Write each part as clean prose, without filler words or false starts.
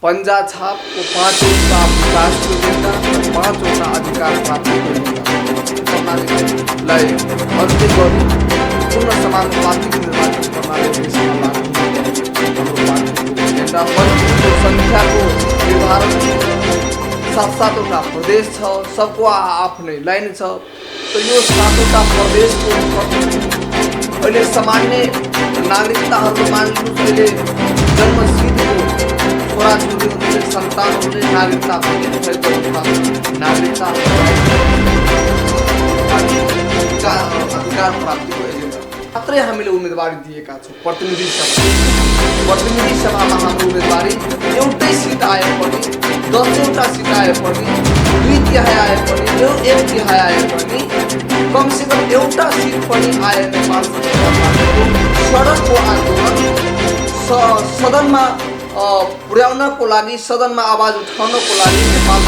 पंजा छापको पाँचवटा विकासको एजेन्डा र पाँचवटा अधिकार प्राप्तिको एजेन्डा प्रणालीलाई अन्त्य गरी पूर्ण समानुपातिक निर्वाचन प्रणाली देशमा लागू हाम्रो पार्टीको एजेन्डा मन्त्रीको सङ्ख्याको निर्धारण सातवटा प्रदेश छ, सबको आफ्नै लाइन छ। त यो सातवटा प्रदेशको अहिले सामान्य नागरिकताहरू मान्नु अहिले जन्मसिद्धको छोराछोरीहरूले सन्तानहरूले नागरिकता भएको नागरिकता अधिकार प्राप्तिको एजेन्डा मात्रै हामीले उम्मेदवारी दिएका छौँ। प्रतिनिधि सभामा हाम्रो उम्मेदवारी एउटै सिट आए पनि, 10वटा सिट आए पनि, 2/3 आए पनि, 1/3 आए पनि, कमसेकम एउटा सिट पनि आए नेपाल सडकको आन्दोलन सदनमा पुर्याउनको लागि, सदनमा आवाज उठाउनको लागि नेपाल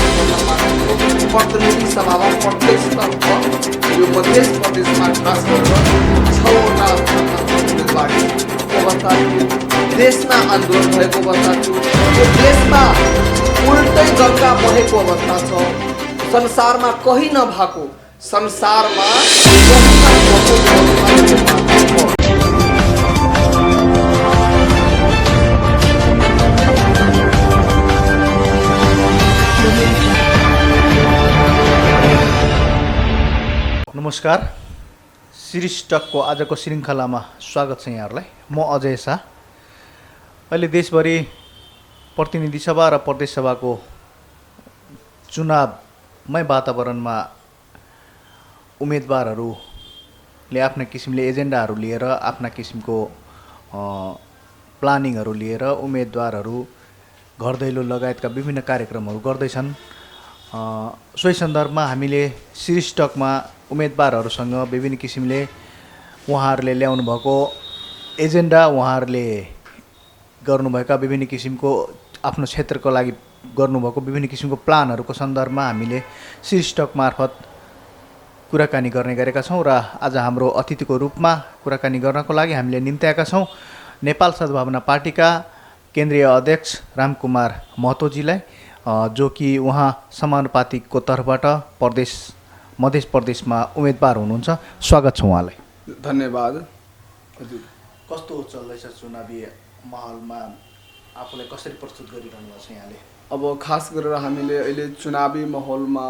प्रतिनिधि सभामा प्रत्यक्षतर्फ यो मध्य प्रदेशमा खास गरेर 6वटा उम्मेदवारीको अवस्था थियो। देशमा आन्दोलन भएको अवस्था थियो। यो देशमा उल्टै गङ्गा बहेको अवस्था छ। संसारमा कहीँ नभएको नमस्कार, सिरिस टकको आजको श्रृङ्खलामा स्वागत छ यहाँहरूलाई। म अजय शाह। अहिले देशभरि प्रतिनिधि सभा र प्रदेश सभाको चुनावमै वातावरणमा उम्मेदवारहरूले आफ्ना किसिमले एजेन्डाहरू लिएर, आफ्ना किसिमको प्लानिङहरू लिएर उम्मेदवारहरू घर दैलो लगायतका विभिन्न कार्यक्रमहरू गर्दैछन्। सोही सन्दर्भमा हामीले सिरिस टकमा उम्मेदवारहरूसँग विभिन्न किसिमले उहाँहरूले ल्याउनु भएको एजेन्डा, उहाँहरूले गर्नुभएका विभिन्न किसिमको आफ्नो क्षेत्रको लागि गर्नुभएको विभिन्न किसिमको प्लानहरूको सन्दर्भमा हामीले सिरिस टक मार्फत कुराकानी गर्ने गरेका छौँ। र आज हाम्रो अतिथिको रूपमा कुराकानी गर्नको लागि हामीले निम्त्याएका छौँ नेपाल सद्भावना पार्टीका केन्द्रीय अध्यक्ष रामकुमार महतोजीलाई, जो कि उहाँ समानुपातिकको तर्फबाट मध्य प्रदेशमा उम्मेदवार हुनुहुन्छ। स्वागत छ उहाँलाई। धन्यवाद। हजुर, कस्तो चल्दैछ चुनावी माहौलमा, आफूलाई कसरी प्रस्तुत गरिरहनु भएको छ यहाँले? अब खास गरेर हामीले अहिले चुनावी माहौलमा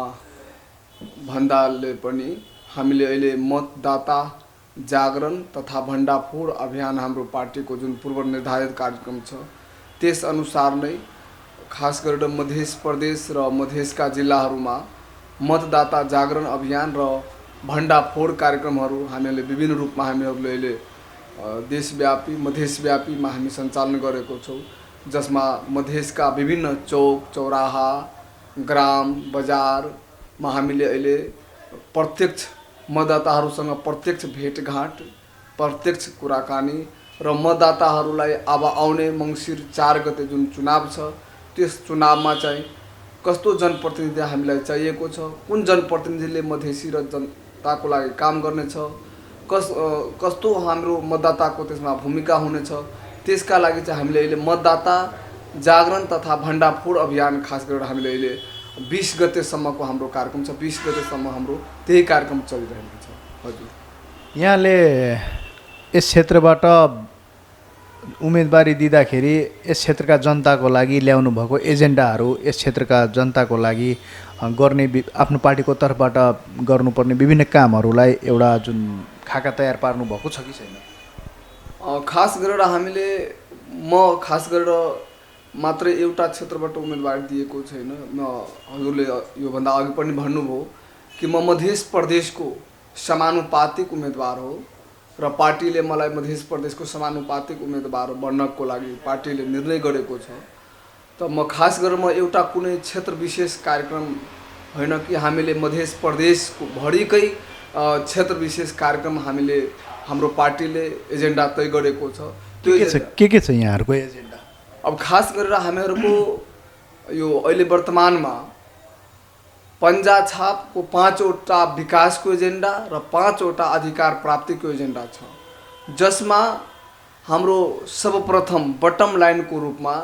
भन्दाले पनि हामीले अहिले मतदाता जागरण तथा भण्डाफोड अभियान हाम्रो पार्टीको जुन पूर्व निर्धारित कार्यक्रम छ त्यसअनुसार नै खास गरेर मध्य प्रदेश र मधेसका जिल्लाहरूमा मतदाता जागरण अभियान र भण्डाफोड कार्यक्रमहरू हामीले विभिन्न रूपमा हामीहरूले अहिले देशव्यापी मधेसव्यापीमा हामी सञ्चालन गरेको छौँ, जसमा मधेसका विभिन्न चौक चौराहा ग्राम बजारमा हामीले अहिले प्रत्यक्ष मतदाताहरूसँग प्रत्यक्ष भेटघाट, प्रत्यक्ष कुराकानी र मतदाताहरूलाई अब आउने मङ्सिर 4 गते जुन चुनाव छ त्यस चुनावमा चाहिँ कस्तो जनप्रतिनिधि हामीलाई चाहिएको छ, कुन जनप्रतिनिधिले मधेसी र जनताको लागि काम गर्नेछ, कस्तो हाम्रो मतदाताको त्यसमा भूमिका हुनेछ, त्यसका लागि चाहिँ हामीले अहिले मतदाता जागरण तथा भण्डाफोड अभियान खास गरेर हामीले अहिले 20 गतेसम्मको हाम्रो कार्यक्रम छ। 20 गतेसम्म हाम्रो त्यही कार्यक्रम चलिरहेको छ। हजुर, यहाँले यस क्षेत्रबाट उम्मेदवारी दिँदाखेरि यस क्षेत्रका जनताको लागि ल्याउनु भएको एजेन्डाहरू, यस क्षेत्रका जनताको लागि गर्ने आफ्नो पार्टीको तर्फबाट गर्नुपर्ने विभिन्न कामहरूलाई एउटा जुन खाका तयार पार्नु भएको छ कि छैन? खास गरेर हामीले खास गरेर मात्रै एउटा क्षेत्रबाट उम्मेदवारी दिएको छैन। हजुरले योभन्दा अघि पनि भन्नुभयो कि म मध्य प्रदेशको समानुपातिक उम्मेदवार हो र पार्टीले मलाई मध्य प्रदेशको समानुपातिक उम्मेदवार बन्नको लागि पार्टीले निर्णय गरेको छ। त म खास गरेर एउटा कुनै क्षेत्र विशेष कार्यक्रम होइन कि हामीले मध्य प्रदेशको भरिकै क्षेत्र विशेष कार्यक्रम हामीले हाम्रो पार्टीले एजेन्डा तय गरेको छ। त्यो के छ यहाँहरूको एजेन्डा? अब खास गरेर हामीहरूको यो अहिले वर्तमानमा पंजा छापको 5वटा विकासको एजेन्डा र 5वटा अधिकार प्राप्तिको एजेन्डा छ, जसमा हाम्रो सर्वप्रथम बटम लाइनको रूपमा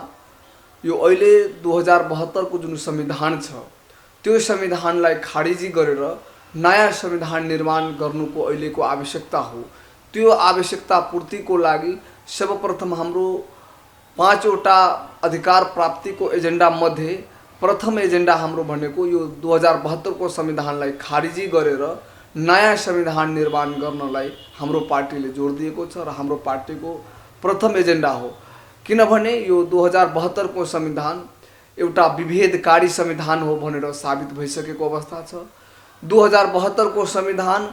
यो अहिले 2072 को जुन संविधान छ त्यो संविधानलाई खारिजी गरेर नयाँ संविधान निर्माण गर्नुको अहिलेको आवश्यकता हो। त्यो आवश्यकता पूर्तिको लागि सर्वप्रथम हाम्रो 5 वटा अधिकार प्राप्तिको एजेन्डा मध्ये प्रथम एजेन्डा हाम्रो भनेको यो 2072 को संविधानलाई खारिजी गरेर नयाँ संविधान निर्माण गर्नलाई हाम्रो पार्टीले जोड दिएको छ र हाम्रो पार्टीको प्रथम एजेन्डा हो। किनभने यो 2072 को संविधान एउटा विभेदकारी संविधान हो भनेर साबित भइसकेको अवस्था छ। 2072 को संविधान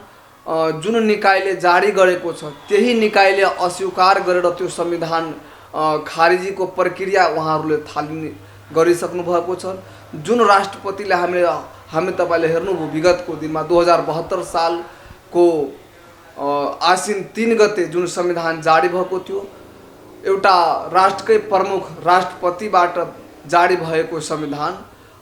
जुन निकायले जारी गरेको छ त्यही निकायले अस्वीकार गरेर त्यो संविधान खारिजीको प्रक्रिया उहाँहरूले थालिने गरिसक्नु भएको छ। जुन राष्ट्रपतिले हामी तपाईले हेर्नुभयो विगतको दिनमा 2072 सालको आश्विन 3 गते जुन संविधान जारी भएको थियो एउटा राष्ट्रकै प्रमुख राष्ट्रपतिबाट जारी भएको संविधान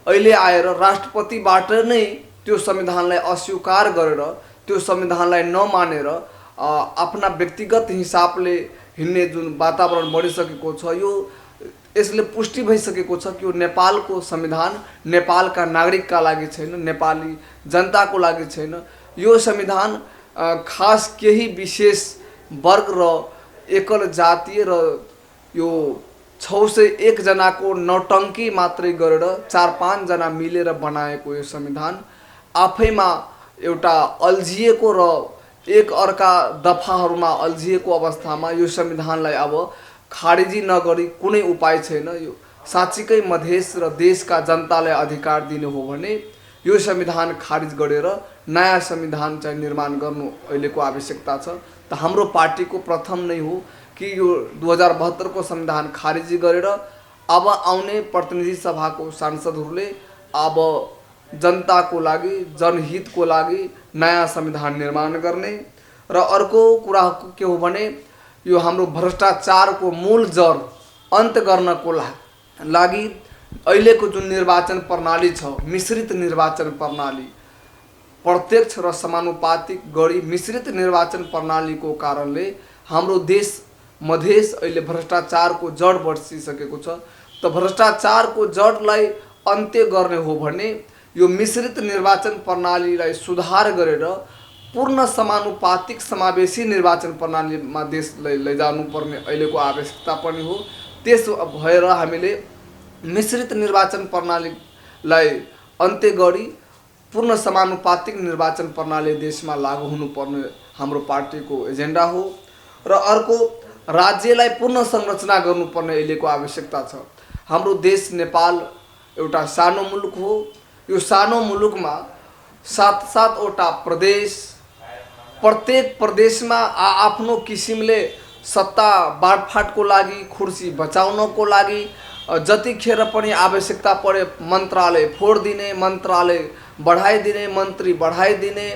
अहिले आएर राष्ट्रपतिबाट नै त्यो संविधानलाई अस्वीकार गरेर त्यो संविधानलाई नमानेर आफ्ना व्यक्तिगत हिसाबले हिँड्ने जुन वातावरण बढिसकेको छ यो यसले पुष्टि भइसकेको छ कि यो नेपालको संविधान नेपालका नागरिकका लागि छैन, नेपाली जनताको लागि छैन। यो संविधान खास केही विशेष वर्ग र एकल जातीय र यो 601 जनाको नौटङ्की मात्रै गरेर 4-5 जना मिलेर बनाएको यो संविधान आफैमा एउटा अल्झिएको र एक अर्का दफाहरूमा अल्झिएको अवस्थामा यो संविधानलाई अब खारिजी नगरी कुनै उपाय छैन। यो साँच्चीकै मधेस र देशका जनतालाई अधिकार दिनु हो भने यो संविधान खारिज गरेर नयाँ संविधान चाहिँ निर्माण गर्नु अहिलेको आवश्यकता छ। त हाम्रो पार्टीको प्रथम नै हो कि यो 2072 को संविधान खारिजी गरेर अब आउने प्रतिनिधि सभाको सांसदहरूले अब जनताको लागि जनहितको लागि नयाँ संविधान निर्माण गर्ने र अर्को कुरा के हो भने यो हाम्रो भ्रष्टाचारको मूल जड अन्त गर्नको लागि अहिलेको जुन निर्वाचन प्रणाली छ मिश्रित निर्वाचन प्रणाली प्रत्यक्ष र समानुपातिक गरी मिश्रित निर्वाचन प्रणालीको कारणले हाम्रो देश मधेस अहिले भ्रष्टाचारको जड बसिसकेको छ। त भ्रष्टाचारको जडलाई अन्त्य गर्ने हो भने यो मिश्रित निर्वाचन प्रणालीलाई सुधार गरेर पूर्ण समानुपातिक समावेशी निर्वाचन प्रणालीमा देशलाई लैजानुपर्ने अहिलेको आवश्यकता पनि हो। त्यस भएर हामीले मिश्रित निर्वाचन प्रणालीलाई अन्त्य गरी पूर्ण समानुपातिक निर्वाचन प्रणाली देशमा लागू हुनुपर्ने हाम्रो पार्टीको एजेन्डा हो। र अर्को राज्यलाई पुनः संरचना गर्नुपर्ने अहिलेको आवश्यकता छ। हाम्रो देश नेपाल एउटा सानो मुलुक हो। यो सानो मुलुकमा 7-7 वटा प्रदेश, प्रत्येक प्रदेशमा आफ्नो किसिमले सत्ता बाँडफाँडको लागि खुर्सी बचाउनको लागि जतिखेर पनि आवश्यकता परे मन्त्रालय फोडिदिने, मन्त्रालय बढाइदिने, मन्त्री बढाइदिने,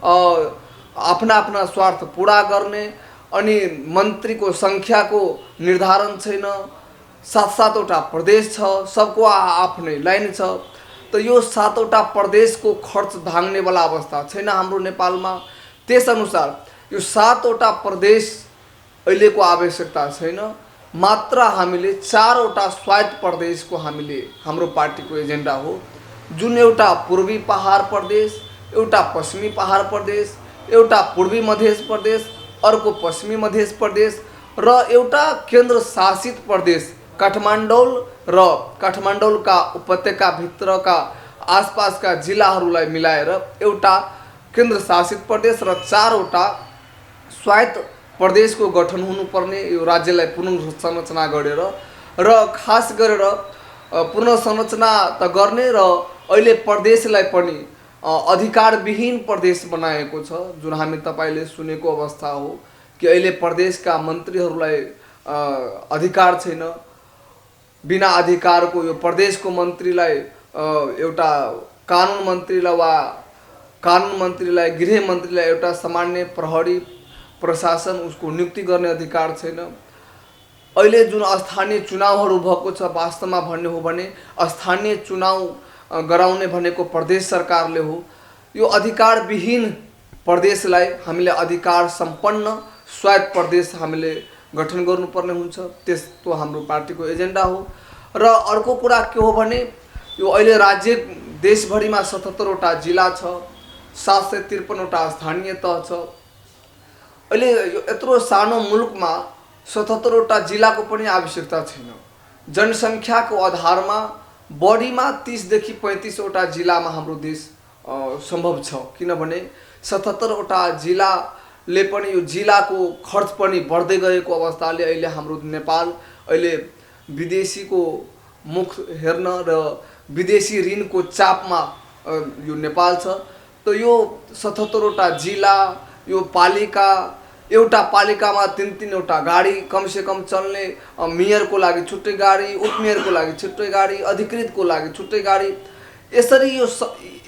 आफ्ना स्वार्थ पुरा गर्ने अनि मन्त्रीको सङ्ख्याको निर्धारण छैन। 7-7 वटा प्रदेश छ, सबको आफ्नै लाइन छ। त यो 7 वटा प्रदेशको खर्च धाङ्नेवाला अवस्था छैन हाम्रो नेपालमा। त्यसअनुसार यो 7 वटा प्रदेश अहिलेको आवश्यकता छैन। मात्र हामीले 4 वटा स्वायत्त प्रदेशको हाम्रो पार्टीको एजेन्डा हो। जुन एउटा पूर्वी पहाड प्रदेश, एउटा पश्चिमी पहाड प्रदेश, एउटा पूर्वी मध्य प्रदेश, अर्को पश्चिमी मध्य प्रदेश र एउटा केन्द्र शासित प्रदेश काठमाडौँ र काठमाडौँका उपत्यकाभित्रका आसपासका जिल्लाहरूलाई मिलाएर एउटा केन्द्र शासित प्रदेश र 4 वटा स्वायत्त प्रदेशको गठन हुनुपर्ने यो राज्यलाई पुनर्संरचना गरेर र खास गरेर पुनर्संरचना त गर्ने र अहिले प्रदेशलाई पनि अधिकारविहीन प्रदेश बनाएको छ। जुन हामी तपाईले सुनेको अवस्था हो कि अहिले प्रदेशका मन्त्रीहरूलाई अधिकार छैन। बिना अधिकारको यो प्रदेशको मन्त्रीलाई एउटा कानुन मन्त्रीलाई गृह मन्त्रीलाई एउटा सामान्य प्रहरी प्रशासन उसको नियुक्ति गर्ने अधिकार छैन। अहिले जुन स्थानीय चुनावहरू भएको छ वास्तवमा भन्ने हो भने स्थानीय चुनाव गराउने भनेको प्रदेश सरकारले हो। यो अधिकारविहीन प्रदेशलाई हामीले अधिकार सम्पन्न स्वायत्त प्रदेश हामीले गठन गर्नुपर्ने हुन्छ। त्यस्तो हाम्रो पार्टीको एजेन्डा हो। र अर्को कुरा के हो भने यो अहिले राज्य देशभरिमा 77वटा जिल्ला छ, 753वटा स्थानीय तह छ। अहिले यो यत्रो सानो मुलुकमा 77वटा जिल्लाको पनि आवश्यकता छैन। जनसङ्ख्याको आधारमा बढीमा 30 देखि 35वटा जिल्लामा हाम्रो देश सम्भव छ, किनभने 77वटा जिल्लाले पनि यो जिल्लाको खर्च पनि बढ्दै गएको अवस्थाले अहिले हाम्रो नेपाल अहिले विदेशीको मुख हेर्न र विदेशी ऋणको चापमा यो नेपाल छ। त यो 77वटा जिल्ला, यो पालिका, एउटा पालिकामा 3-3वटा गाडी कमसे कम चल्ने, मेयरको लागि छुट्टै गाडी, उपमेयरको लागि छुट्टै गाडी, अधिकृतको लागि छुट्टै गाडी, यसरी यो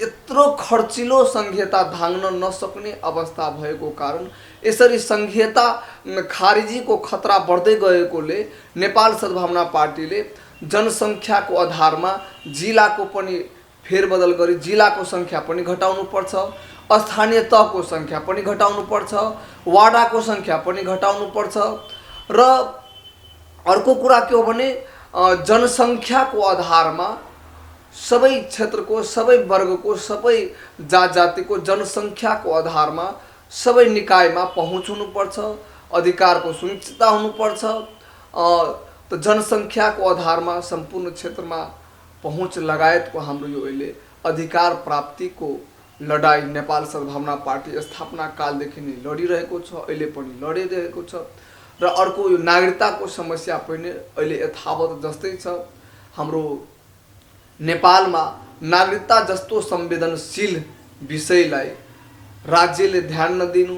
यत्रो खर्चिलो संहिता धाङ्न नसक्ने अवस्था भएको कारण यसरी संहिता खारिजीको खतरा बढ्दै गएकोले नेपाल सद्भावना पार्टीले जनसङ्ख्याको आधारमा जिल्लाको पनि फेरबदल गरी जिल्लाको सङ्ख्या पनि घटाउनुपर्छ, स्थानीय तहको सङ्ख्या पनि घटाउनुपर्छ, वाडाको सङ्ख्या पनि घटाउनुपर्छ। र अर्को कुरा के हो भने जनसङ्ख्याको आधारमा सबै क्षेत्रको, सबै वर्गको, सबै जातिको जनसङ्ख्याको आधारमा सबै निकायमा पहुँच हुनुपर्छ, अधिकारको सुनिश्चितता हुनुपर्छ। त जनसङ्ख्याको आधारमा सम्पूर्ण क्षेत्रमा पहुँच लगायतको हाम्रो यो अहिले अधिकार प्राप्तिको लडाई नेपाल सद्भावना पार्टी स्थापना कालदेखि नै लडिरहेको छ, अहिले पनि लडिरहेको छ। र अर्को यो नागरिकताको समस्या पनि अहिले यथावत जस्तै छ। हाम्रो नेपालमा नागरिकता जस्तो संवेदनशील विषयलाई राज्यले ध्यान नदिनु,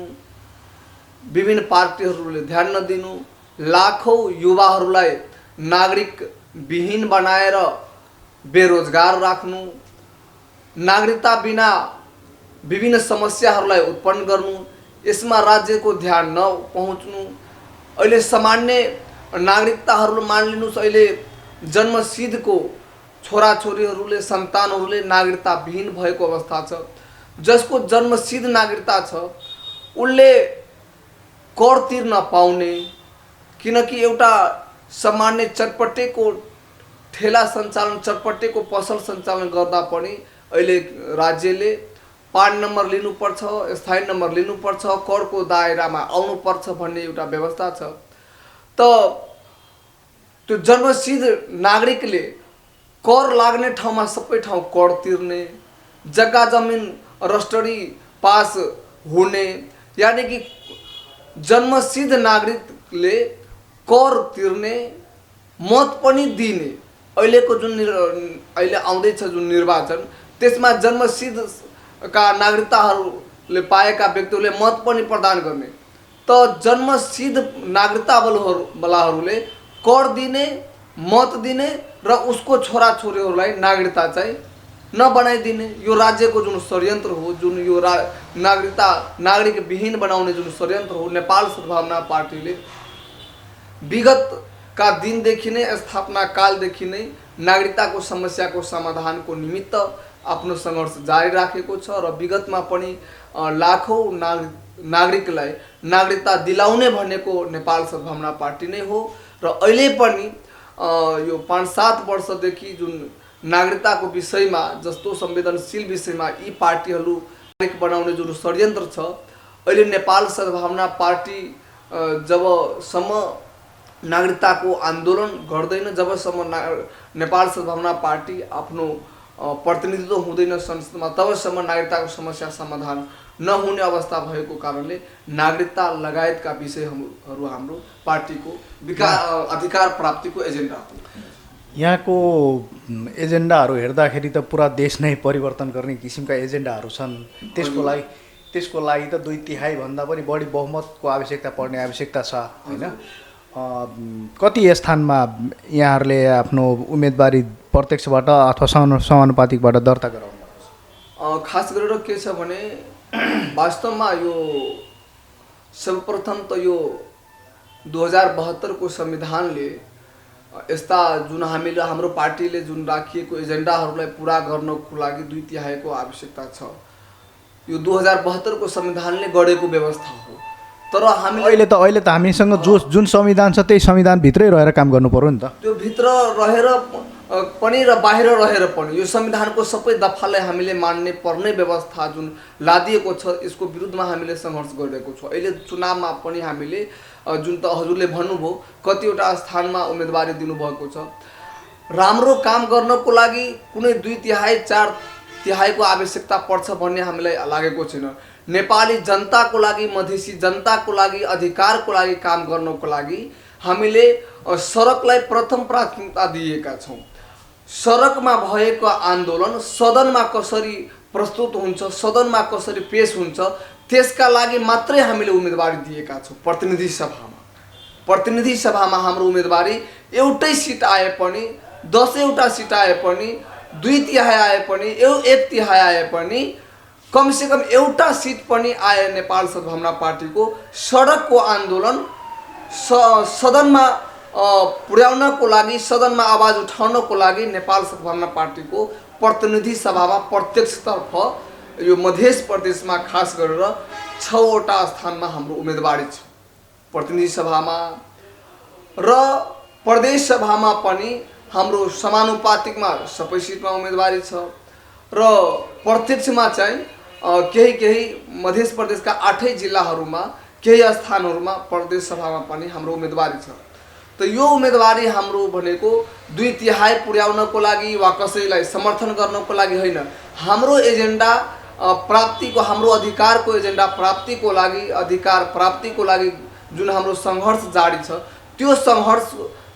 विभिन्न पार्टीहरूले ध्यान नदिनु, लाखौँ युवाहरूलाई नागरिक विहीन बनाएर बेरोजगार राख्नु, नागरिकता बिना विभिन्न समस्याहरूलाई उत्पन्न गर्नु, यसमा राज्यको ध्यान नपहुँच्नु। अहिले सामान्य नागरिकताहरू मानिलिनुहोस्, अहिले जन्मसिद्धको छोराछोरीहरूले, सन्तानहरूले नागरिकता विहीन भएको अवस्था छ। जसको जन्मसिद्ध नागरिकता छ उसले कर तिर्न पाउने, किनकि एउटा सामान्य चटपटेको ठेला सञ्चालन, चटपटेको पसल सञ्चालन गर्दा पनि अहिले राज्यले पान नम्बर लिनुपर्छ, स्थायी नम्बर लिनुपर्छ, करको दायरामा आउनुपर्छ भन्ने एउटा व्यवस्था छ। त त्यो जन्मसिद्ध नागरिकले कर लाग्ने ठाउँमा सबै ठाउँ कर तिर्ने, जग्गा जमिन रजिस्ट्री पास हुने, यानि कि जन्मसिद्ध नागरिकले कर तिर्ने, मत पनि दिने। अहिलेको जुन अहिले आउँदैछ जुन निर्वाचन, त्यसमा जन्मसिद्ध का नागरिकताहरूले पाएका व्यक्तिहरूले मत पनि प्रदान गर्ने। त जन्मसिद्ध नागरिकता वालाहरूले कर दिने, मत दिने र उसको छोराछोरीहरूलाई नागरिकता चाहिँ नबनाइदिने। यो राज्यको जुन षड्यन्त्र हो, जुन यो नागरिक विहीन बनाउने जुन षड्यन्त्र हो, नेपाल सद्भावना पार्टीले विगतका दिनदेखि नै, स्थापना कालदेखि नै नागरिकताको समस्याको समाधानको निमित्त आफ्नो सङ्घर्ष जारी राखेको छ। र विगतमा पनि लाखौँ नागरिकलाई नागरिकता दिलाउने भनेको नेपाल सद्भावना पार्टी नै हो। र अहिले पनि यो 5-7 वर्षदेखि जुन नागरिकताको विषयमा, जस्तो संवेदनशील विषयमा यी पार्टीहरू नागरिक बनाउने जुन षड्यन्त्र छ, अहिले नेपाल सद्भावना पार्टी जबसम्म नागरिकताको आन्दोलन गर्दैन, जबसम्म नेपाल सद्भावना पार्टी आफ्नो प्रतिनिधित्व हुँदैन संसदमा, तबसम्म नागरिकताको समस्या समाधान नहुने अवस्था भएको कारणले नागरिकता लगायतका विषयहरू हाम्रो पार्टीको अधिकार प्राप्तिको एजेन्डा हो। यहाँको एजेन्डाहरू हेर्दाखेरि त पुरा देश नै परिवर्तन गर्ने किसिमका एजेन्डाहरू छन्। त्यसको लागि त 2/3 भन्दा पनि बढी बहुमतको आवश्यकता पर्ने आवश्यकता छ, होइन? कति स्थानमा यहाँहरूले आफ्नो उम्मेदवारी प्रत्यक्षबाट अथवा समानुपातिकबाट दर्ता गराउनु? खास गरेर के छ भने वास्तवमा यो सर्वप्रथम त यो 2072 को संविधानले यस्ता जुन हाम्रो पार्टीले जुन राखिएको एजेन्डाहरूलाई पुरा गर्नको लागि 2/3 को आवश्यकता छ। यो 2072 को संविधानले गरेको व्यवस्था हो। तर हामीले अहिले त हामीसँग जुन संविधान छ त्यही संविधानभित्रै रहेर काम गर्नु पर्यो नि त। त्यो भित्र रहेर पनि र बाहिर रहेर पनि यो संविधानको सबै दफालाई हामीले मान्ने पर्ने व्यवस्था जुन लादिएको छ यसको विरुद्धमा हामीले सङ्घर्ष गरिरहेको छौँ। अहिले चुनावमा पनि हामीले जुन त हजुरले भन्नुभयो कतिवटा स्थानमा उम्मेदवारी दिनुभएको छ। राम्रो काम गर्नको लागि कुनै 2/3 4/3 आवश्यकता पर्छ भन्ने हामीलाई लागेको छैन। नेपाली जनताको लागि, मधेसी जनताको लागि, अधिकारको लागि काम गर्नको लागि हामीले सडकलाई प्रथम प्राथमिकता दिएका छौँ। सडकमा भएको आन्दोलन सदनमा कसरी प्रस्तुत हुन्छ, सदनमा कसरी पेश हुन्छ, त्यसका लागि मात्रै हामीले उम्मेदवारी दिएका छौँ। प्रतिनिधि सभामा हाम्रो उम्मेदवारी एउटै सिट आए पनि, 10वटा सिट आए पनि, 2/3 आए पनि, 1/3 आए पनि, कमसेकम एउटा सिट पनि आए नेपाल सद्भावना पार्टीको सडकको आन्दोलन सदनमा पुर्याउनको लागि, सदनमा आवाज उठाउनको लागि नेपाल सद्भावना पार्टीको प्रतिनिधि सभामा प्रत्यक्षतर्फ यो मध्य प्रदेशमा खास गरेर 6वटा स्थानमा हाम्रो उम्मेदवारी छ। प्रतिनिधि सभामा र प्रदेश सभामा पनि हाम्रो समानुपातिकमा सबै सिटमा उम्मेदवारी छ र प्रत्यक्षमा चाहिँ केही मध्य प्रदेशका 8 जिल्लाहरूमा केही स्थानहरूमा प्रदेश सभामा पनि हाम्रो उम्मेदवारी छ। त यो उम्मेदवारी हाम्रो भनेको 2/3 पुर्याउनको लागि वा कसैलाई समर्थन गर्नको लागि होइन, हाम्रो एजेन्डा प्राप्तिको, हाम्रो अधिकारको एजेन्डा प्राप्तिको लागि, अधिकार प्राप्तिको लागि जुन हाम्रो सङ्घर्ष जारी छ त्यो सङ्घर्ष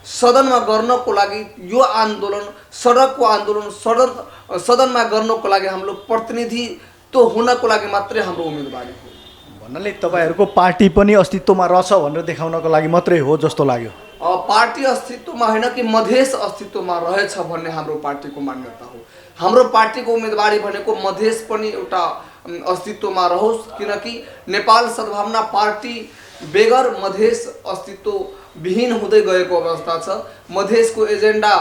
सदनमा गर्नको लागि, यो आन्दोलन सडकको आन्दोलन सदनमा गर्नको लागि हाम्रो प्रतिनिधित्व हुनको लागि मात्रै हाम्रो उम्मेदवारी हो। भन्नाले तपाईँहरूको पार्टी पनि अस्तित्वमा रहेछ भनेर देखाउनको लागि मात्रै हो जस्तो लाग्यो। पार्टी अस्तित्वमा होइन कि मधेस अस्तित्वमा रहेछ भन्ने हाम्रो पार्टीको मान्यता हो। हाम्रो पार्टीको उम्मेदवारी भनेको मधेस पनि एउटा अस्तित्वमा रहोस्, किनकि नेपाल सद्भावना पार्टी बेगर मधेस अस्तित्व विहीन हुँदै गएको अवस्था छ। मधेसको एजेन्डा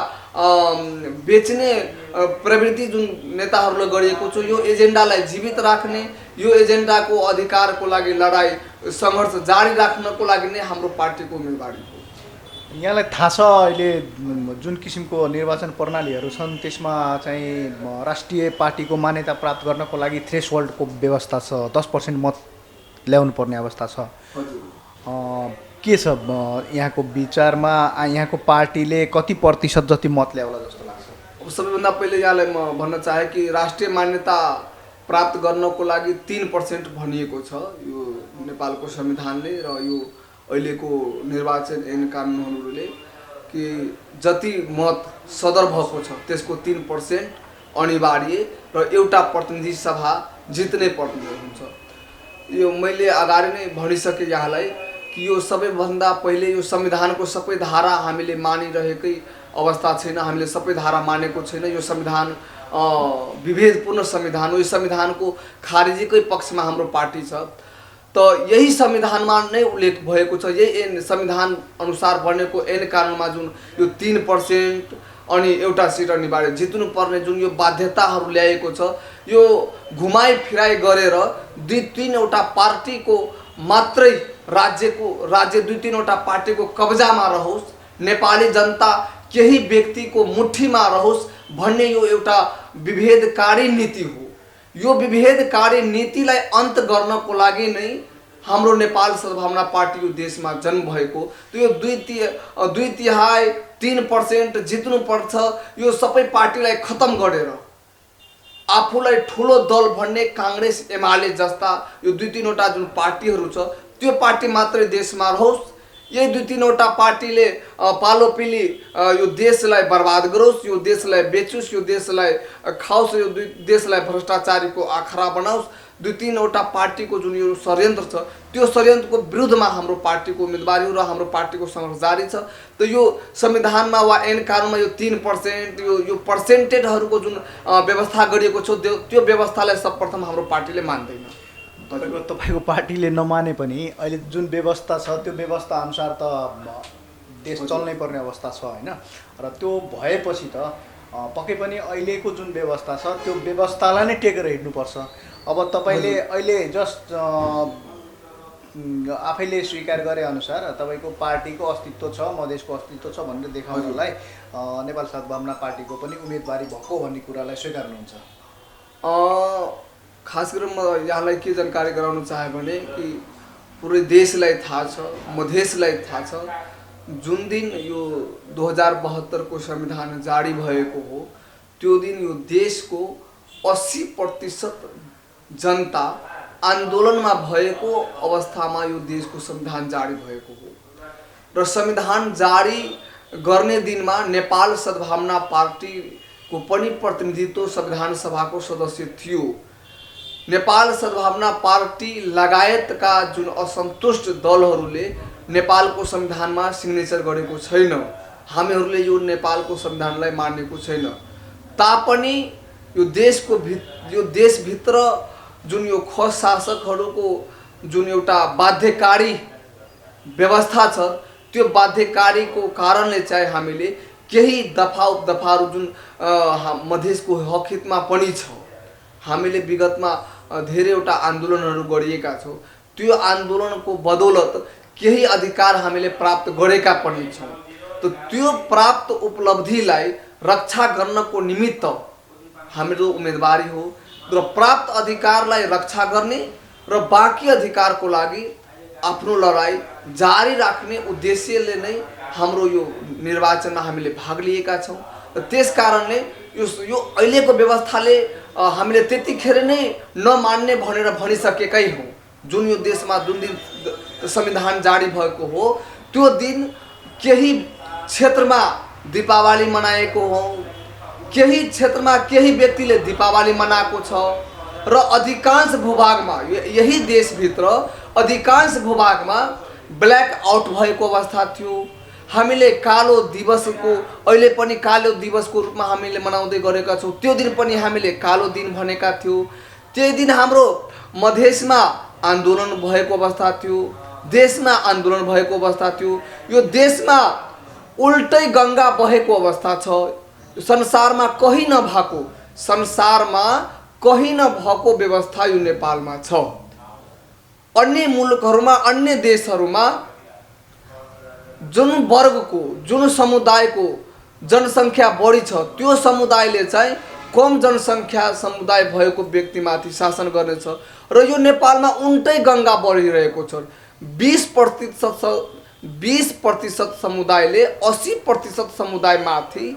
बेच्ने प्रवृत्ति जुन नेताहरूले गरिएको छ, यो एजेन्डालाई जीवित राख्ने, यो एजेन्डाको अधिकारको लागि लडाइँ सङ्घर्ष जारी राख्नको लागि नै हाम्रो पार्टीको उम्मेदवारी हो। यहाँलाई थाहा छ अहिले जुन किसिमको निर्वाचन प्रणालीहरू छन् त्यसमा चाहिँ राष्ट्रिय पार्टीको मान्यता प्राप्त गर्नको लागि थ्रेसहोल्डको व्यवस्था छ, 10% मत ल्याउनु पर्ने अवस्था छ। के छ यहाँको विचारमा, यहाँको पार्टीले कति प्रतिशत जति मत ल्याउला जस्तो लाग्छ? सबैभन्दा पहिले यहाँलाई म भन्न चाहे कि राष्ट्रिय मान्यता प्राप्त गर्नको लागि 3% भनिएको छ यो नेपालको संविधानले र यो अहिलेको निर्वाचन ऐन कानुनहरूले, कि जति मत सदर भएको छ त्यसको 3% अनिवार्य र एउटा प्रतिनिधि सभा जित्नै पर्ने हुन्छ। यो मैले अगाडि नै भनिसकेँ यहाँलाई कि यो सबैभन्दा पहिले यो संविधानको सबै धारा हामीले मानिरहेकै अवस्था छैन, हामीले सबै धारा मानेको छैन। यो संविधान विभेदपूर्ण संविधान हो। यो संविधानको खारिजीकै पक्षमा हाम्रो पार्टी छ। त यही संविधानमा नै उल्लेख भएको छ, यही ऐन संविधान अनुसार बनेको ऐन कानुनमा जुन यो 3% अनि एउटा सिट अनिवार्य जित्नुपर्ने जुन यो बाध्यताहरू ल्याएको छ, यो घुमाइ फिराइ गरेर 2-3वटा पार्टीको मात्रै राज्य 2-3वटा पार्टीको कब्जामा रहोस्, नेपाली जनता केही व्यक्तिको मुठीमा रहोस् भन्ने यो एउटा विभेदकारी नीति हो। यो विभेदकारी नीतिलाई अन्त गर्नको लागि नै हाम्रो नेपाल सद्भावना पार्टी यो देशमा जन्म भएको। त यो 2/3 3% जित्नुपर्छ, यो सबै पार्टीलाई खत्म गरेर आफूलाई ठुलो दल भन्ने काङ्ग्रेस एमाले जस्ता यो 2-3वटा जुन पार्टीहरू छ त्यो पार्टी मात्रै देशमा रहोस्। यही 2-3वटा पार्टीले पालोपिली यो देशलाई बर्बाद गरोस्, यो देशलाई बेचोस्, यो देशलाई खाओस्, यो देशलाई भ्रष्टाचारीको आखरा बनाओस्। 2-3वटा पार्टीको जुन यो षड्यन्त्र छ त्यो षड्यन्त्रको विरुद्धमा हाम्रो पार्टीको उम्मेदवारी र हाम्रो पार्टीको सङ्घर्ष जारी छ। त यो संविधानमा वा ऐन कानुनमा यो 3% यो पर्सेन्टेजहरूको जुन व्यवस्था गरिएको छ त्यो व्यवस्थालाई सर्वप्रथम हाम्रो पार्टीले मान्दैन। तपाईँको पार्टीले नमाने पनि अहिले जुन व्यवस्था छ त्यो व्यवस्था अनुसार त देश चल्नै पर्ने अवस्था छ होइन, र त्यो भएपछि त पक्कै पनि अहिलेको जुन व्यवस्था छ त्यो व्यवस्थालाई नै टेकेर हिँड्नुपर्छ। अब तपाईँले अहिले जस्ट आफैले स्वीकार गरे अनुसार तपाईँको पार्टीको अस्तित्व छ, मधेसको अस्तित्व छ भनेर देखाउनलाई नेपाल सद्भावना पार्टीको पनि उम्मेदवारी भएको भन्ने कुरालाई स्वीकार्नुहुन्छ? खास गरेर म यहाँलाई के जानकारी गराउन चाहे भने कि पुरै देशलाई थाहा छ, मधेसलाई थाहा छ, जुन दिन यो 2072 को संविधान जारी भएको हो त्यो दिन यो देशको 80% जनता आन्दोलनमा भएको अवस्थामा यो देशको संविधान जारी भएको हो र संविधान जारी गर्ने दिनमा नेपाल सद्भावना पार्टीको पनि प्रतिनिधित्व संविधान सभाको सदस्य थियो। नेपाल सद्भावना पार्टी लगायतका जुन असन्तुष्ट दलहरूले नेपालको संविधानमा सिग्नेचर गरेको छैन, हामीहरूले यो नेपालको संविधानलाई मानेको छैन तापनि यो देशभित्र जुन यो खस शासकहरूको जुन एउटा बाध्यकारी व्यवस्था छ त्यो बाध्यकारीको कारणले चाहिँ हामीले केही दफा उपदफाहरू जुन मधेसको हकहितमा पनि छ, हामीले विगतमा धेरैवटा आन्दोलनहरू गरिएका छौँ, त्यो आन्दोलनको बदौलत केही अधिकार हामीले प्राप्त गरेका पनि छौँ। त त्यो प्राप्त उपलब्धिलाई रक्षा गर्नको निमित्त हाम्रो उम्मेदवारी हो र प्राप्त अधिकारलाई रक्षा गर्ने र बाँकी अधिकारको लागि आफ्नो लडाई जारी राख्ने उद्देश्यले नै हाम्रो यो निर्वाचनमा हामीले भाग लिएका छौँ। र त्यस कारणले यो अहिलेको व्यवस्थाले हामीले त्यतिखेर नै नमान्ने भनेर भनिसकेकै हौँ। जुन यो देशमा जुन दिन संविधान जारी भएको हो त्यो दिन केही क्षेत्रमा दीपावली मनाएको हो, केही क्षेत्रमा केही व्यक्तिले दीपावली मनाएको छ र अधिकांश भूभागमा यही देशभित्र अधिकांश भूभागमा ब्ल्याक आउट भएको अवस्था थियो। हामीले कालो दिवसको अहिले पनि कालो दिवसको रूपमा हामीले मनाउँदै गरेका छौँ। त्यो दिन पनि हामीले कालो दिन भनेका थियौँ। त्यही दिन हाम्रो मधेसमा आन्दोलन भएको अवस्था थियो, देशमा आन्दोलन भएको अवस्था थियो। यो देशमा उल्टै गङ्गा बहेको अवस्था छ। संसारमा कहीँ नभएको व्यवस्था यो नेपालमा छ। अन्य मुलुकहरूमा, अन्य देशहरूमा जुन वर्गको, जुन समुदायको जनसङ्ख्या बढी छ त्यो समुदायले चाहिँ कम जनसङ्ख्या समुदाय भएको व्यक्तिमाथि शासन गर्नेछ र यो नेपालमा उल्टै गङ्गा बढिरहेको छ। 20% समुदायले 80% समुदायमाथि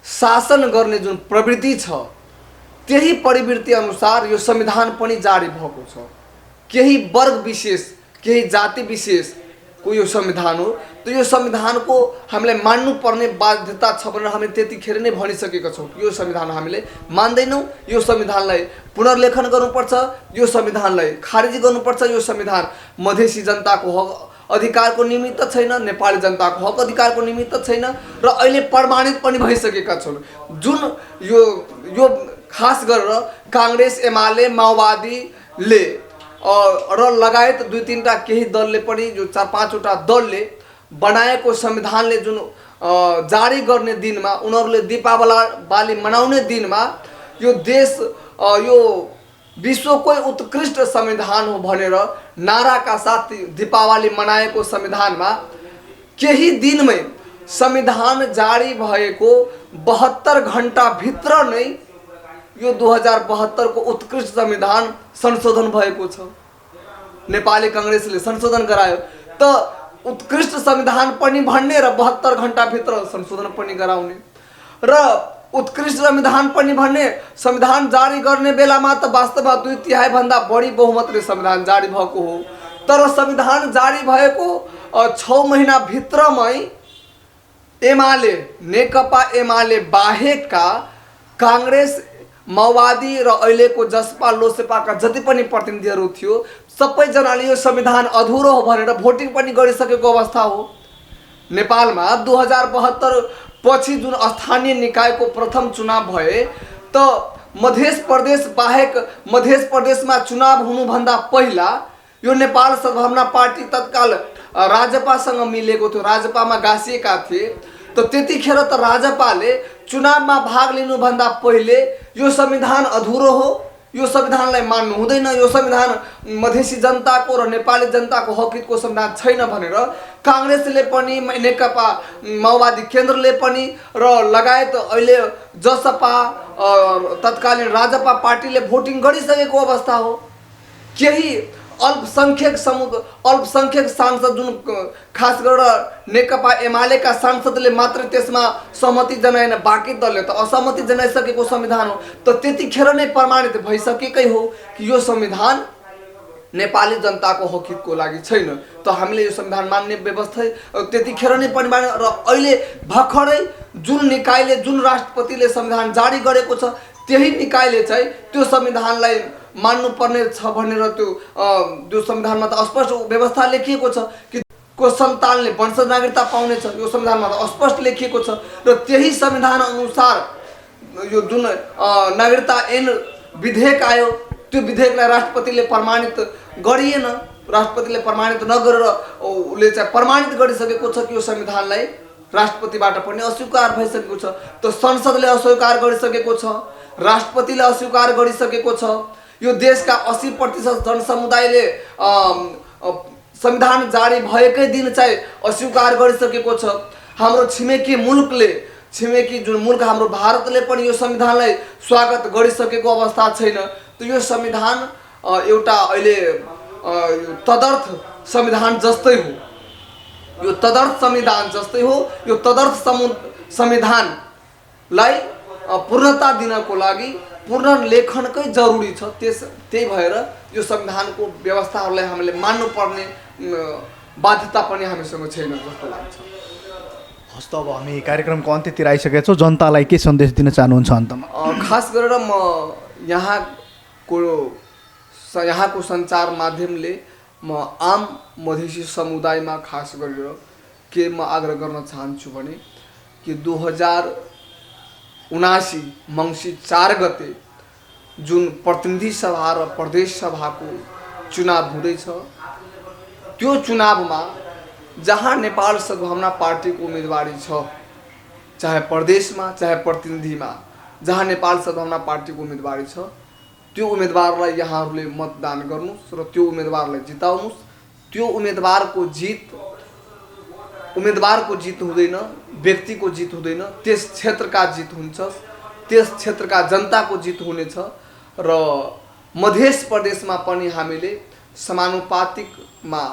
शासन गर्ने जुन प्रवृत्ति छ त्यही प्रवृत्ति अनुसार यो संविधान पनि जारी भएको छ। केही वर्ग विशेष, केही जाति विशेषको यो संविधान हो। त यो संविधानको हामीले मान्नुपर्ने बाध्यता छ भनेर हामीले त्यतिखेर नै भनिसकेका छौँ। यो संविधान हामीले मान्दैनौँ, यो संविधानलाई पुनर्लेखन गर्नुपर्छ, यो संविधानलाई खारिज गर्नुपर्छ। यो संविधान मधेसी जनताको हक अधिकारको निमित्त छैन, नेपाली जनताको हक अधिकारको निमित्त छैन र अहिले प्रमाणित पनि भइसकेका छन्। जुन यो खास गरेर काङ्ग्रेस, एमाले, माओवादीले र लगायत 2-3टा केही दलले पनि जो 4-5वटा दलले बनाएको संविधानले जुन जारी गर्ने दिनमा उनीहरूले दीपावली मनाउने दिनमा यो देश यो विश्वकै उत्कृष्ट संविधान हो भनेर नाराका साथ दीपावली मनाएको संविधानमा केही दिनमै संविधान जारी भएको 72 घण्टा भित्र नै यो 2072 को उत्कृष्ट संविधान संशोधन भएको छ। नेपाली कांग्रेसले संशोधन गरायो त उत्कृष्ट संविधान पनि भन्ने र 72 घण्टा भित्र संशोधन पनि गराउने र उत्कृष्ट संविधान पनि भन्ने संविधान जारी गर्ने बेलामा त वास्तवमा 2/3 भन्दा बढी बहुमतले संविधान जारी भएको हो। तर संविधान जारी भएको 6 महिना भित्रमै एमाले, नेकपा एमाले बाहेकका कांग्रेस, माओवादी र अहिलेको जसपा लोसपाका जति पनि प्रतिनिधिहरू थियो सबैजनाले यो संविधान अधुरो हो भनेर भोटिङ पनि गरिसकेको अवस्था हो। नेपालमा 2072 पछि जुन स्थानीय निकायको प्रथम चुनाव भए त मध्य प्रदेश बाहेक मध्य प्रदेशमा चुनाव हुनुभन्दा पहिला यो नेपाल सद्भावना पार्टी तत्काल राजपासँग मिलेको थियो, राजपामा गाँसिएका थिए। त त्यतिखेर त राजपाले चुनावमा भाग लिनुभन्दा पहिले यो संविधान अधुरो हो, यो संविधानलाई मान्नु हुँदैन, यो संविधान मधेसी जनताको र नेपाली जनताको हकहितको संविधान छैन भनेर काङ्ग्रेसले पनि, नेकपा माओवादी केन्द्रले पनि र लगायत अहिले जसपा तत्कालीन राजपा पार्टीले भोटिङ गरिसकेको अवस्था हो। केही अल्पसङ्ख्यक सांसद जुन खास गरेर नेकपा एमालेका सांसदले मात्र त्यसमा सहमति जनाएन, बाँकी दलले त असहमति जनाइसकेको संविधान हो। त त्यतिखेर नै प्रमाणित भइसकेकै हो कि यो संविधान नेपाली जनताको हकहितको लागि छैन। त हामीले यो संविधान मान्ने व्यवस्था त्यतिखेर नै पनि मान्यो र अहिले भर्खरै जुन निकायले, जुन राष्ट्रपतिले संविधान जारी गरेको छ त्यही निकायले चाहिँ त्यो संविधानलाई मान्नुपर्ने छ भनेर त्यो संविधानमा त स्पष्ट व्यवस्था लेखिएको छ कि को सन्तानले वंशज नागरिकता पाउनेछ, यो संविधानमा त स्पष्ट लेखिएको छ। र त्यही संविधान अनुसार यो जुन नागरिकता ऐन विधेयक आयो त्यो विधेयकलाई राष्ट्रपतिले प्रमाणित गरिएन। राष्ट्रपतिले प्रमाणित नगरेर उसले चाहिँ प्रमाणित गरिसकेको छ कि यो संविधानलाई राष्ट्रपतिबाट पनि अस्वीकार भइसकेको छ। त संसदले अस्वीकार गरिसकेको छ, राष्ट्रपतिले अस्वीकार गरिसकेको छ। यो देशका 80% जनसमुदायले संविधान जारी भएकै दिन चाहिँ अस्वीकार गरिसकेको छ। हाम्रो छिमेकी जुन मुल्क हाम्रो भारतले पनि यो संविधानलाई स्वागत गरिसकेको अवस्था छैन। त यो संविधान एउटा अहिले तदर्थ संविधान जस्तै हो। यो तदर्थ संविधान जस्तै हो। यो तदर्थ संविधानलाई पूर्णता दिनको लागि पुनर्लेखनकै जरुरी छ। त्यही भएर यो संविधानको व्यवस्थाहरूलाई हामीले मान्नुपर्ने बाध्यता पनि हामीसँग छैन जस्तो लाग्छ। हस् त अब हामी कार्यक्रमको अन्त्यतिर आइसकेका छौँ। जनतालाई के सन्देश दिन चाहनुहुन्छ अन्तमा? खास गरेर म यहाँको सञ्चार माध्यमले म आम मधेसी समुदायमा खास गरेर के म आग्रह गर्न चाहन्छु भने कि 2079 मङ्सिर 4 गते जुन प्रतिनिधि सभा र प्रदेश सभाको चुनाव हुँदैछ त्यो चुनावमा जहाँ नेपाल सद्भावना पार्टीको उम्मेदवारी छ, चाहे प्रदेशमा चाहे प्रतिनिधिमा, जहाँ नेपाल सद्भावना पार्टीको उम्मेदवारी छ त्यो उम्मेदवारलाई यहाँहरूले मतदान गर्नुहोस् र त्यो उम्मेदवारलाई जिताउनुहोस्। त्यो उम्मेदवारको जित हुँदैन, व्यक्तिको जित हुँदैन, त्यस क्षेत्रका जित हुन्छ, त्यस क्षेत्रका जनताको जित हुनेछ। र मध्य प्रदेशमा पनि हामीले समानुपातिकमा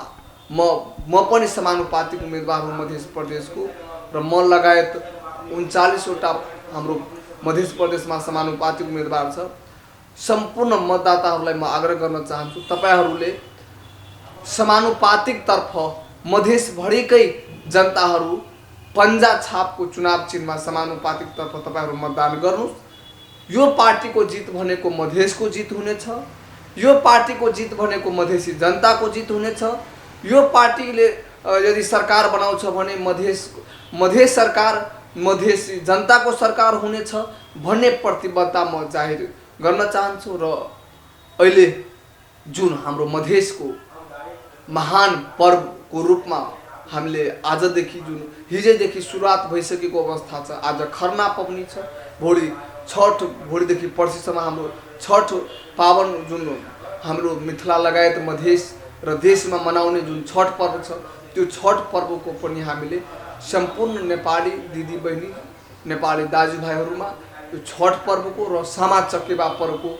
म पनि समानुपातिक उम्मेदवार हुँ मध्य प्रदेशको र म लगायत 39वटा हाम्रो मध्य प्रदेशमा समानुपातिक उम्मेदवार छ। सम्पूर्ण मतदाताहरूलाई म आग्रह गर्न चाहन्छु तपाईहरूले समानुपातिकतर्फ मधेसभरिकै जनताहरू पन्जा छापको चुनाव चिन्हमा समानुपातिकतर्फ तपाईहरू मतदान गर्नुहोस्। यो पार्टीको जित भनेको मधेसको जित हुनेछ। यो पार्टीको जित भनेको मधेसी जनताको जित हुनेछ। यो पार्टीले यदि सरकार बनाउँछ भने मधेस सरकार मधेसी जनताको सरकार हुनेछ भन्ने प्रतिबद्धता म जाहेर गर्न चाहन्छु। र अहिले जुन हाम्रो मधेसको महान पर्वको रूपमा हामीले आजदेखि जुन हिजैदेखि सुरुवात भइसकेको अवस्था छ, आज खरना पबनी छ, भोलिदेखि पर्सिसम्म हाम्रो छठ पावन जुन हाम्रो मिथिला लगायत मधेस र देशमा मनाउने जुन छठ पर्व छ त्यो छठ पर्वको पनि हामीले सम्पूर्ण नेपाली दिदीबहिनी, नेपाली दाजुभाइहरूमा यो छठ पर्वको र सामा चकेबा पर्वको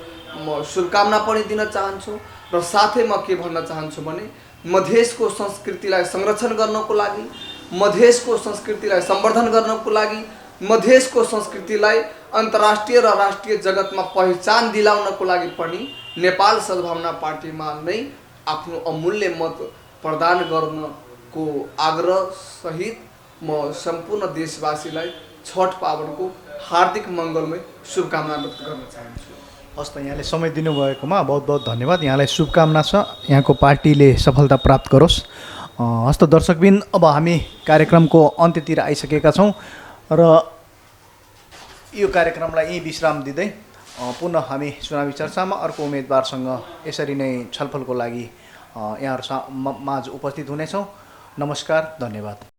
म शुभकामना पनि दिन चाहन्छु। र साथै म के भन्न चाहन्छु भने मधेसको संस्कृतिलाई संरक्षण गर्नको लागि, मधेसको संस्कृतिलाई सम्वर्धन गर्नको लागि, मधेसको संस्कृतिलाई अन्तर्राष्ट्रिय र राष्ट्रिय जगतमा पहिचान दिलाउनको लागि पनि नेपाल सद्भावना पार्टीमा नै आफ्नो अमूल्य मत प्रदान गर्नको आग्रह सहित म सम्पूर्ण देशवासीलाई छठ पावनको हार्दिक मङ्गलमय शुभकामना व्यक्त गर्न चाहन्छु। हस् त यहाँले समय दिनुभएकोमा बहुत बहुत धन्यवाद। यहाँलाई शुभकामना छ, यहाँको पार्टीले सफलता प्राप्त गरोस्। हस् त दर्शकबिन, अब हामी कार्यक्रमको अन्त्यतिर आइसकेका छौँ र यो कार्यक्रमलाई यहीँ विश्राम दिँदै पुनः हामी चुनावी चर्चामा अर्को उम्मेदवारसँग यसरी नै छलफलको लागि यहाँहरू माझ उपस्थित हुनेछौँ। नमस्कार, धन्यवाद।